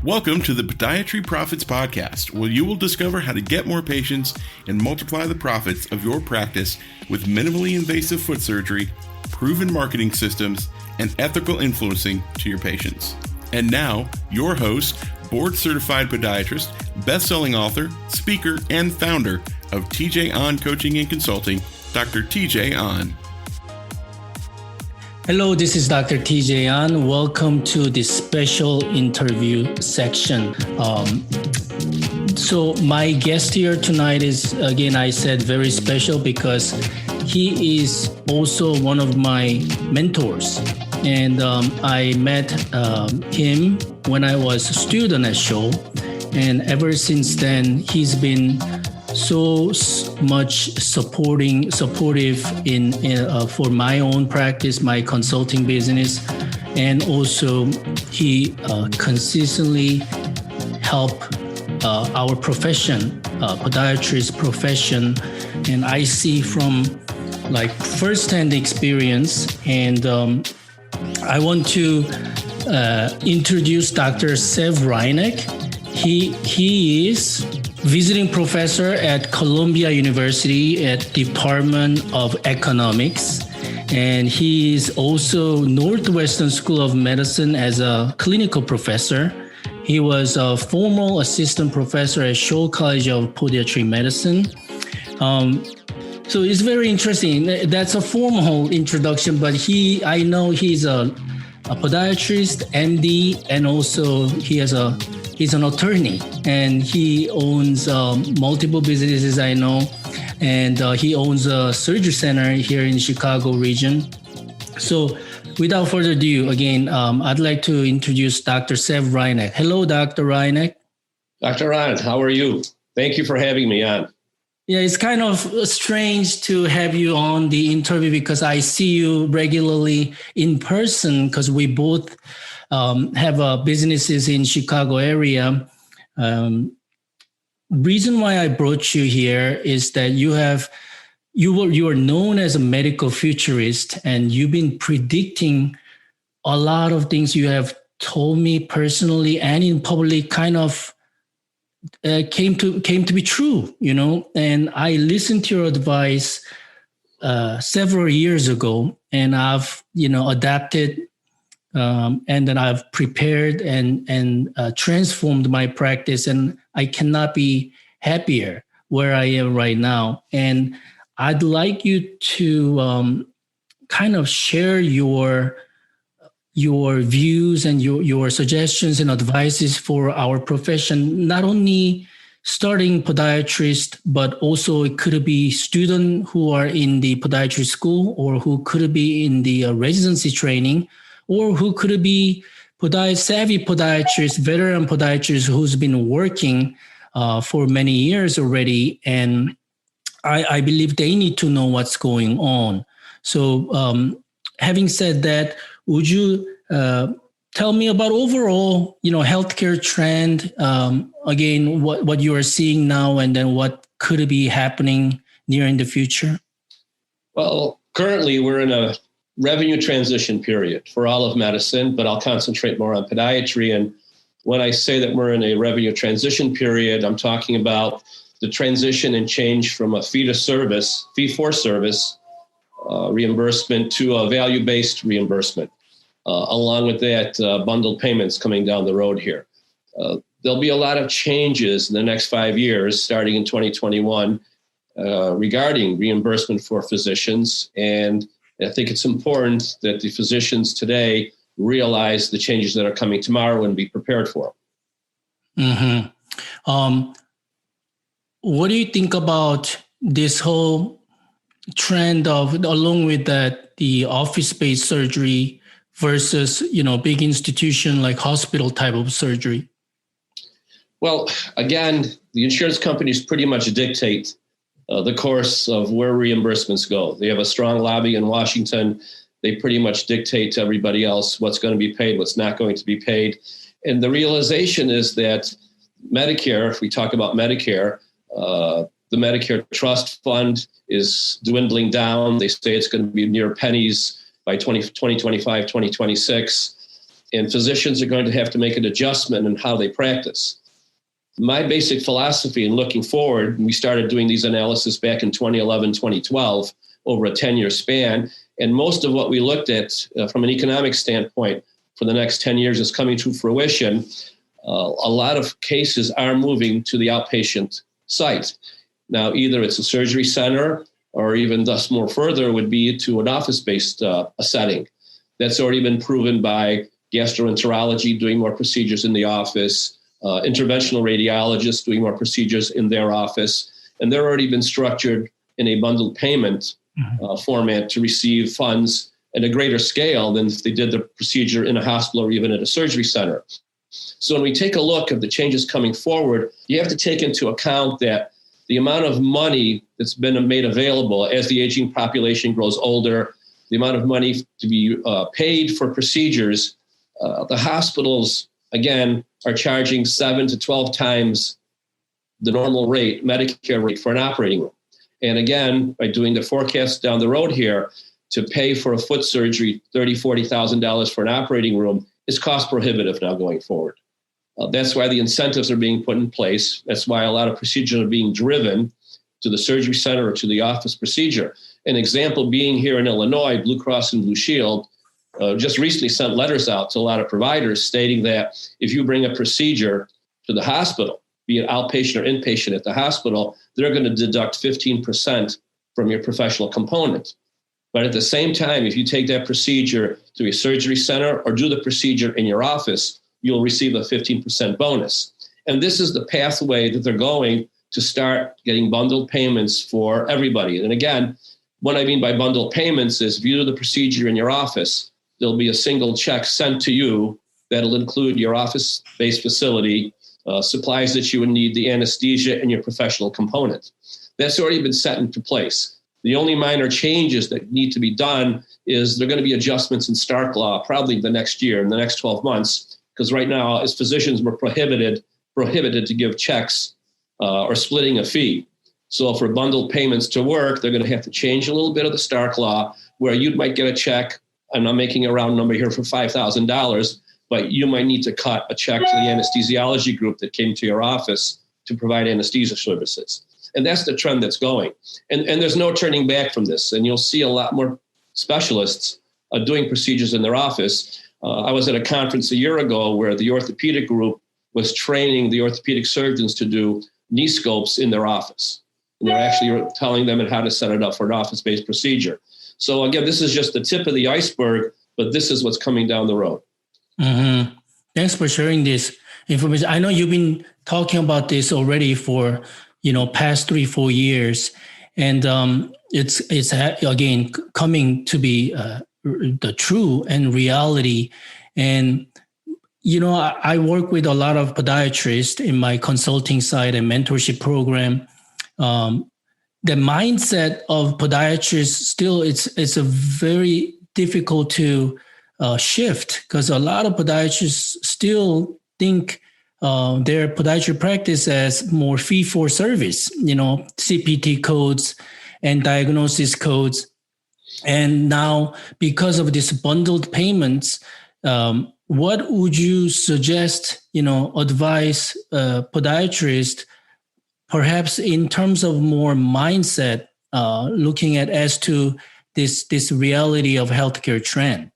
Welcome to the Podiatry Profits Podcast, where you will discover how to get more patients and multiply the profits of your practice with minimally invasive foot surgery, proven marketing systems, and ethical influencing to your patients. And now, your host, board-certified podiatrist, best-selling author, speaker, and founder of TJ On Coaching and Consulting, Dr. TJ On. Hello, this is Dr. TJ On. Welcome to this special interview section. So my guest here tonight is, again, I said very special because he is also one of my mentors. And I met him when I was a student at Scholl. And ever since then, he's been so much supportive in for my own practice, my consulting business, and also he consistently help our profession, podiatrist profession, and I see from like firsthand experience. And I want to introduce Dr. Sev Hrywnak. He is visiting professor at Columbia University at Department of Economics. And he is also Northwestern School of Medicine as a clinical professor. He was a former assistant professor at Scholl College of Podiatric Medicine. So it's very interesting. That's a formal introduction, but I know he's a podiatrist, MD, and also he's an attorney, and he owns multiple businesses, I know, and he owns a surgery center here in the Chicago region. So without further ado, again, I'd like to introduce Dr. Sev Hrywnak. Hello, Dr. Hrywnak. Dr. Hrywnak, how are you? Thank you for having me on. Yeah, it's kind of strange to have you on the interview because I see you regularly in person because we both have businesses in Chicago area. Reason why I brought you here is that you are known as a medical futurist, and you've been predicting a lot of things you have told me personally and in public kind of came to be true, you know. And I listened to your advice several years ago, and I've adapted. And then I've prepared and transformed my practice, and I cannot be happier where I am right now. And I'd like you to kind of share your views and your suggestions and advices for our profession, not only starting podiatrist, but also it could be students who are in the podiatry school, or who could be in the residency training, or who could be savvy podiatrist, veteran podiatrist who's been working for many years already. And I believe they need to know what's going on. So having said that, would you tell me about overall, healthcare trend, again, what you are seeing now, and then what could be happening near in the future? Well, currently we're in a revenue transition period for all of medicine, but I'll concentrate more on podiatry. And when I say that we're in a revenue transition period, I'm talking about the transition and change from a fee-for-service reimbursement to a value-based reimbursement. Along with that, bundled payments coming down the road here. There'll be a lot of changes in the next 5 years, starting in 2021, regarding reimbursement for physicians. And I think it's important that the physicians today realize the changes that are coming tomorrow and be prepared for them. Mm-hmm. What do you think about this whole trend of, along with that, the office-based surgery versus, big institution like hospital type of surgery? Well, again, the insurance companies pretty much dictate the course of where reimbursements go. They have a strong lobby in Washington. They pretty much dictate to everybody else what's going to be paid, what's not going to be paid. And the realization is that Medicare, if we talk about Medicare, the Medicare Trust Fund is dwindling down. They say it's going to be near pennies by 2025, 2026. and physicians are going to have to make an adjustment in how they practice. My basic philosophy in looking forward, and we started doing these analysis back in 2011, 2012, over a 10-year span. And most of what we looked at from an economic standpoint for the next 10 years is coming to fruition. A lot of cases are moving to the outpatient site. Now, either it's a surgery center or even thus more further would be to an office-based setting. That's already been proven by gastroenterology doing more procedures in the office, interventional radiologists doing more procedures in their office, and they're already been structured in a bundled payment format to receive funds at a greater scale than if they did the procedure in a hospital or even at a surgery center. So when we take a look at the changes coming forward, you have to take into account that the amount of money that's been made available as the aging population grows older, the amount of money to be paid for procedures, the hospitals, again, are charging 7 to 12 times the normal rate, Medicare rate, for an operating room. And again, by doing the forecast down the road here, to pay for a foot surgery, $30,000, $40,000 for an operating room is cost prohibitive now going forward. That's why the incentives are being put in place. That's why a lot of procedures are being driven to the surgery center or to the office procedure. An example being here in Illinois, Blue Cross and Blue Shield just recently sent letters out to a lot of providers stating that if you bring a procedure to the hospital, be it outpatient or inpatient at the hospital, they're going to deduct 15% from your professional component. But at the same time, if you take that procedure to a surgery center or do the procedure in your office, you'll receive a 15% bonus. And this is the pathway that they're going to start getting bundled payments for everybody. And again, what I mean by bundled payments is if you do the procedure in your office, there'll be a single check sent to you that'll include your office-based facility, supplies that you would need, the anesthesia, and your professional component. That's already been set into place. The only minor changes that need to be done is there are going to be adjustments in Stark Law probably the next year, in the next 12 months, because right now, as physicians, we're prohibited to give checks or splitting a fee. So for bundled payments to work, they're going to have to change a little bit of the Stark Law, where you might get a check, I'm not making a round number here, for $5,000, but you might need to cut a check to the anesthesiology group that came to your office to provide anesthesia services. And that's the trend that's going. And there's no turning back from this. And you'll see a lot more specialists doing procedures in their office. I was at a conference a year ago where the orthopedic group was training the orthopedic surgeons to do knee scopes in their office. And they're actually telling them how to set it up for an office-based procedure. So again, this is just the tip of the iceberg, but this is what's coming down the road. Mm-hmm. Thanks for sharing this information. I know you've been talking about this already for, past 3-4 years. And it's again, coming to be the true and reality. And, I work with a lot of podiatrists in my consulting side and mentorship program. The mindset of podiatrists still, it's a very difficult to shift, because a lot of podiatrists still think their podiatry practice as more fee for service, CPT codes and diagnosis codes. And now, because of these bundled payments, what would you suggest, advise podiatrists, perhaps in terms of more mindset, looking at as to this reality of healthcare trend?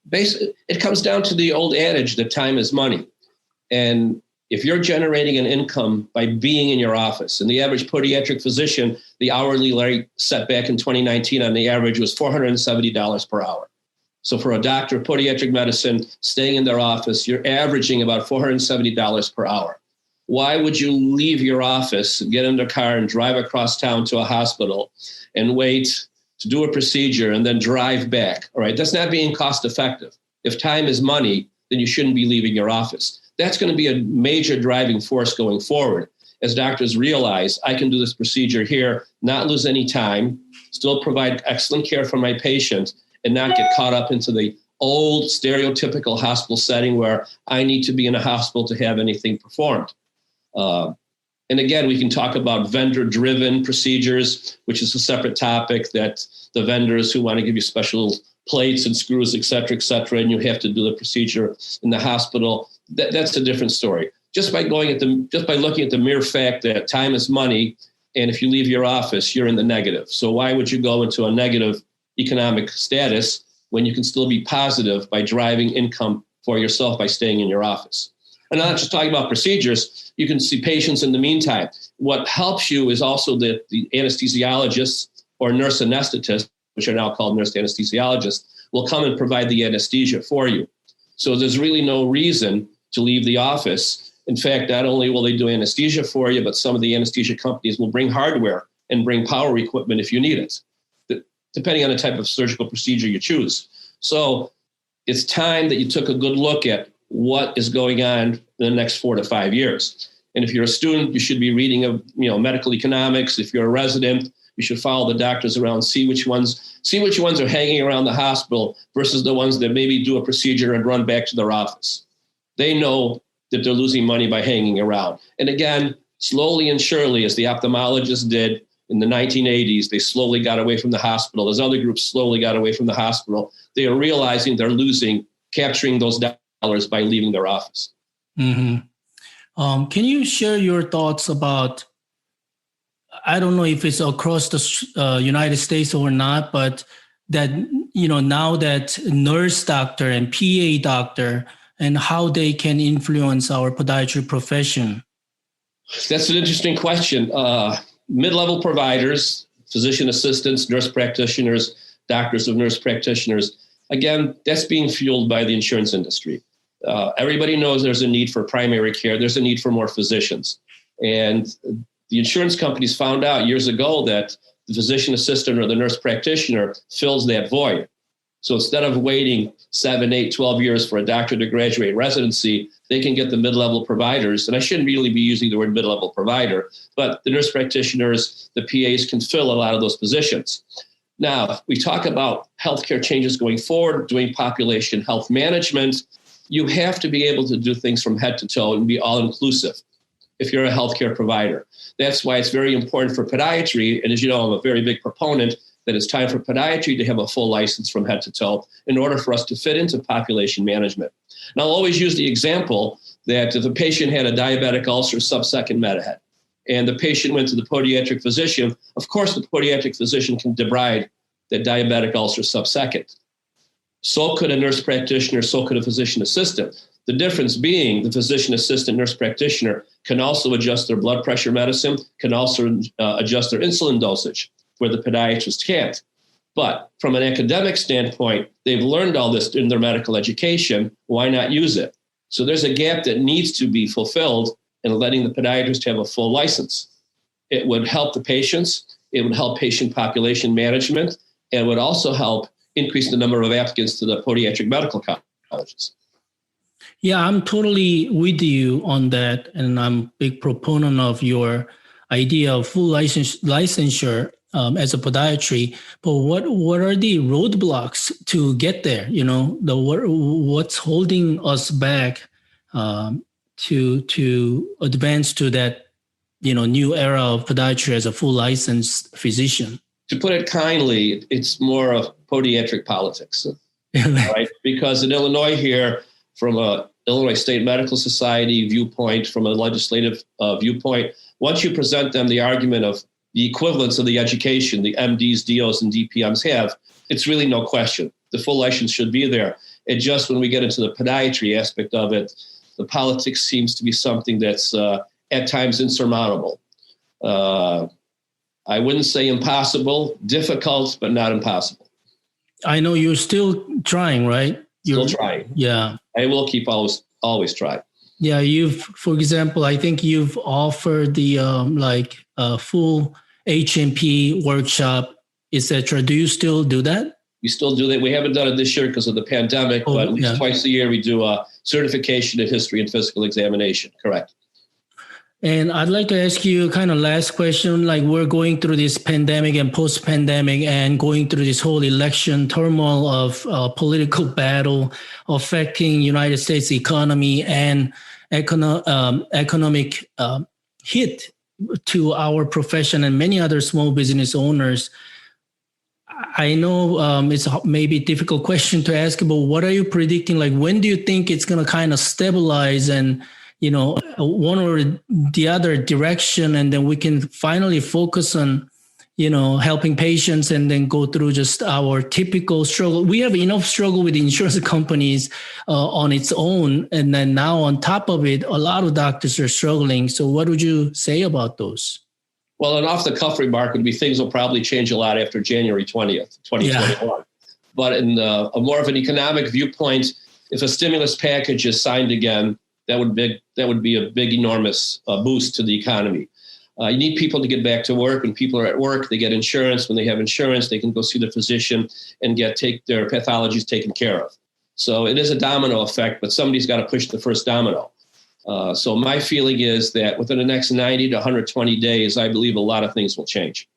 Basically, it comes down to the old adage that time is money. And if you're generating an income by being in your office, and the average podiatric physician, the hourly rate set back in 2019 on the average was $470 per hour. So for a doctor of podiatric medicine staying in their office, you're averaging about $470 per hour. Why would you leave your office, get in the car and drive across town to a hospital and wait to do a procedure and then drive back? All right, that's not being cost effective. If time is money, then you shouldn't be leaving your office. That's going to be a major driving force going forward. As doctors realize, I can do this procedure here, not lose any time, still provide excellent care for my patient, and not get caught up into the old stereotypical hospital setting where I need to be in a hospital to have anything performed. And again, we can talk about vendor-driven procedures, which is a separate topic, that the vendors who want to give you special plates and screws, et cetera, and you have to do the procedure in the hospital. That's a different story. Just by looking at the mere fact that time is money, and if you leave your office, you're in the negative. So why would you go into a negative economic status when you can still be positive by driving income for yourself by staying in your office? And I'm not just talking about procedures. You can see patients in the meantime. What helps you is also that the anesthesiologists or nurse anesthetists, which are now called nurse anesthesiologists, will come and provide the anesthesia for you. So there's really no reason to leave the office. In fact, not only will they do anesthesia for you, but some of the anesthesia companies will bring hardware and bring power equipment if you need it, depending on the type of surgical procedure you choose. So it's time that you took a good look at what is going on in the next 4 to 5 years. And if you're a student, you should be reading medical economics. If you're a resident, you should follow the doctors around, see which ones are hanging around the hospital versus the ones that maybe do a procedure and run back to their office. They know that they're losing money by hanging around. And again, slowly and surely, as the ophthalmologists did in the 1980s, they slowly got away from the hospital. As other groups slowly got away from the hospital, they are realizing they're capturing those dollars by leaving their office. Mm-hmm. Can you share your thoughts about, I don't know if it's across the United States or not, but that, now that nurse doctor and PA doctor and how they can influence our podiatry profession? That's an interesting question. Mid-level providers, physician assistants, nurse practitioners, doctors of nurse practitioners, again, that's being fueled by the insurance industry. Everybody knows there's a need for primary care. There's a need for more physicians. And the insurance companies found out years ago that the physician assistant or the nurse practitioner fills that void. So instead of waiting 7, 8, 12 years for a doctor to graduate residency, they can get the mid-level providers. And I shouldn't really be using the word mid-level provider, but the nurse practitioners, the PAs can fill a lot of those positions. Now, we talk about healthcare changes going forward, doing population health management. You have to be able to do things from head to toe and be all-inclusive if you're a healthcare provider. That's why it's very important for podiatry. And as you know, I'm a very big proponent that it's time for podiatry to have a full license from head to toe in order for us to fit into population management. And I'll always use the example that if a patient had a diabetic ulcer subsecond metahead, and the patient went to the podiatric physician, of course, the podiatric physician can debride that diabetic ulcer subsecond. So could a nurse practitioner, so could a physician assistant. The difference being the physician assistant nurse practitioner can also adjust their blood pressure medicine, can also adjust their insulin dosage, where the podiatrist can't. But from an academic standpoint, they've learned all this in their medical education. Why not use it? So there's a gap that needs to be fulfilled in letting the podiatrist have a full license. It would help the patients. It would help patient population management. And it would also help increase the number of applicants to the podiatric medical colleges. Yeah, I'm totally with you on that. And I'm a big proponent of your idea of full licensure as a podiatry. But what are the roadblocks to get there? What's holding us back to advance to that, new era of podiatry as a full licensed physician? To put it kindly, it's more of podiatric politics, right? Because in Illinois here, from a Illinois State Medical Society viewpoint, from a legislative viewpoint, once you present them the argument of the equivalence of the education the MDs, DOs, and DPMs have, it's really no question. The full license should be there. And just when we get into the podiatry aspect of it, the politics seems to be something that's at times insurmountable. I wouldn't say impossible, difficult, but not impossible. I know you're still trying, right? Still trying. Yeah. I will keep always trying. Yeah, for example, I think you've offered the full HMP workshop, etc. Do you still do that? We still do that. We haven't done it this year because of the pandemic, but at least twice a year we do a certification in history and physical examination. Correct. And I'd like to ask you kind of last question, like we're going through this pandemic and post-pandemic and going through this whole election turmoil of political battle affecting United States economy and economic hit to our profession and many other small business owners. I know it's maybe a difficult question to ask, but what are you predicting? Like, when do you think it's going to kind of stabilize and, one or the other direction, and then we can finally focus on, helping patients and then go through just our typical struggle. We have enough struggle with insurance companies on its own. And then now on top of it, a lot of doctors are struggling. So what would you say about those? Well, an off-the-cuff remark would be things will probably change a lot after January 20th, 2021. Yeah. But in a more of an economic viewpoint, if a stimulus package is signed again, that would be a big, enormous boost to the economy. You need people to get back to work. When people are at work, they get insurance. When they have insurance, they can go see the physician and take their pathologies taken care of. So it is a domino effect, but somebody's got to push the first domino. So my feeling is that within the next 90 to 120 days, I believe a lot of things will change.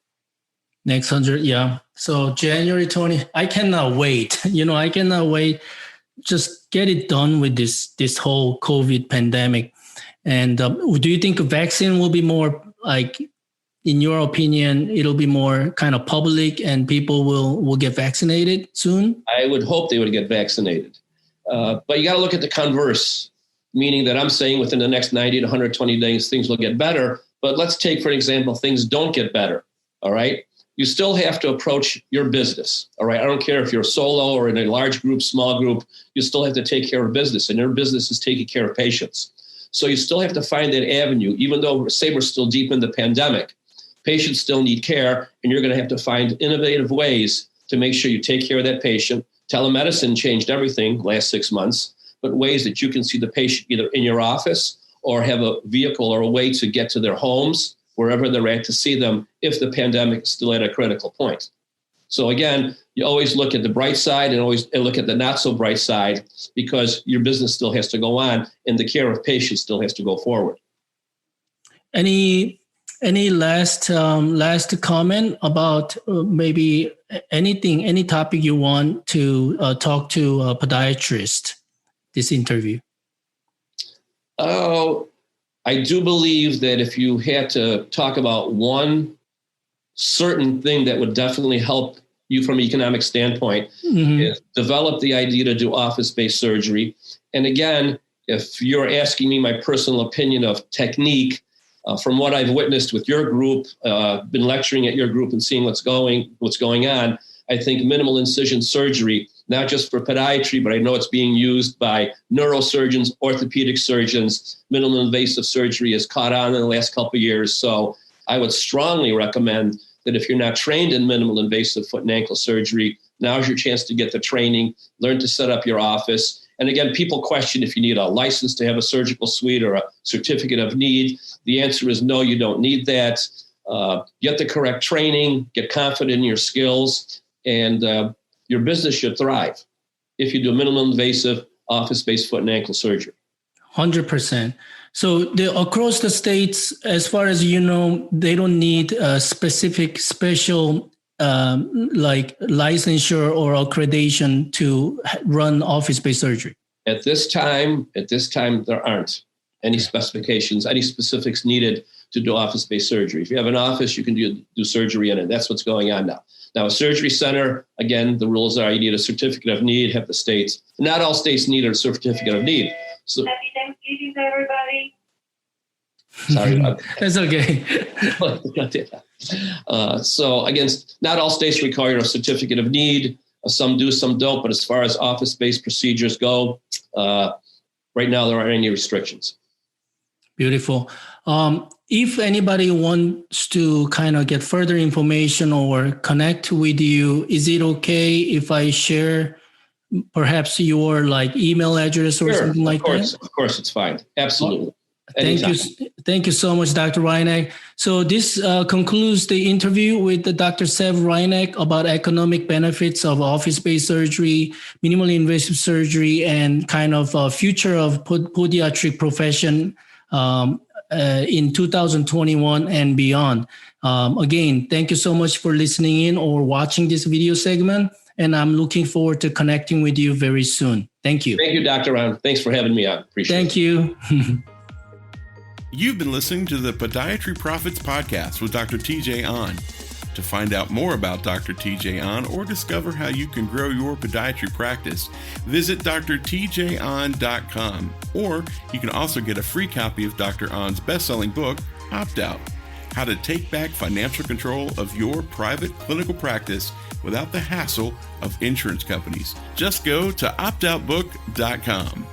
Next 100, yeah. So January 20, I cannot wait. I cannot wait. Just get it done with this whole COVID pandemic. And do you think a vaccine will be more, like, in your opinion, it'll be more kind of public and people will get vaccinated soon? I would hope they would get vaccinated. But you got to look at the converse, meaning that I'm saying within the next 90 to 120 days, things will get better. But let's take, for example, things don't get better. All right. You still have to approach your business. All right. I don't care if you're solo or in a large group, small group, you still have to take care of business, and your business is taking care of patients. So you still have to find that avenue, even though say we're still deep in the pandemic, patients still need care, and you're going to have to find innovative ways to make sure you take care of that patient. Telemedicine changed everything last 6 months, but ways that you can see the patient either in your office or have a vehicle or a way to get to their homes, wherever they're at, to see them if the pandemic is still at a critical point. So again, you always look at the bright side and always look at the not so bright side, because your business still has to go on and the care of patients still has to go forward. Any last comment about maybe anything, any topic you want to talk to a podiatrist this interview? Oh, I do believe that if you had to talk about one certain thing that would definitely help you from an economic standpoint, is develop the idea to do office-based surgery. And again, if you're asking me my personal opinion of technique, from what I've witnessed with your group, been lecturing at your group and seeing what's going on, I think minimal incision surgery, not just for podiatry, but I know it's being used by neurosurgeons, orthopedic surgeons. Minimal invasive surgery has caught on in the last couple of years. So I would strongly recommend that if you're not trained in minimal invasive foot and ankle surgery, now's your chance to get the training, learn to set up your office. And again, people question if you need a license to have a surgical suite or a certificate of need. The answer is no, you don't need that. Get the correct training, get confident in your skills, and your business should thrive if you do minimum invasive office-based foot and ankle surgery. 100%. So across the states, as far as you know, they don't need a special like licensure or accreditation to run office-based surgery. At this time, there aren't any specifications, any specifics needed to do office-based surgery. If you have an office, you can do surgery in it. That's what's going on now. Now, a surgery center, again, the rules are you need a certificate of need, have the states. Not all states need a certificate of need. So, Happy Thanksgiving to everybody. Sorry about that. That's okay. So again, not all states require a certificate of need. Some do, some don't. But as far as office-based procedures go, right now there aren't any restrictions. Beautiful. If anybody wants to kind of get further information or connect with you, is it okay if I share perhaps your like email address or something like that? Of course, it's fine. Absolutely. Thank you so much, Dr. Hrywnak. So this concludes the interview with Dr. Sev Hrywnak about economic benefits of office-based surgery, minimally invasive surgery, and kind of future of podiatric profession in 2021 and beyond. Again, thank you so much for listening in or watching this video segment, and I'm looking forward to connecting with you very soon. Thank you. Thank you, Dr. Hrywnak. Thanks for having me on. Appreciate it. Thank you. You've been listening to the Podiatry Profits Podcast with Dr. TJ Ahn. To find out more about Dr. TJ On or discover how you can grow your podiatry practice, visit drtjon.com, or you can also get a free copy of Dr. On's best-selling book, Opt Out: How to Take Back Financial Control of Your Private Clinical Practice Without the Hassle of Insurance Companies. Just go to optoutbook.com.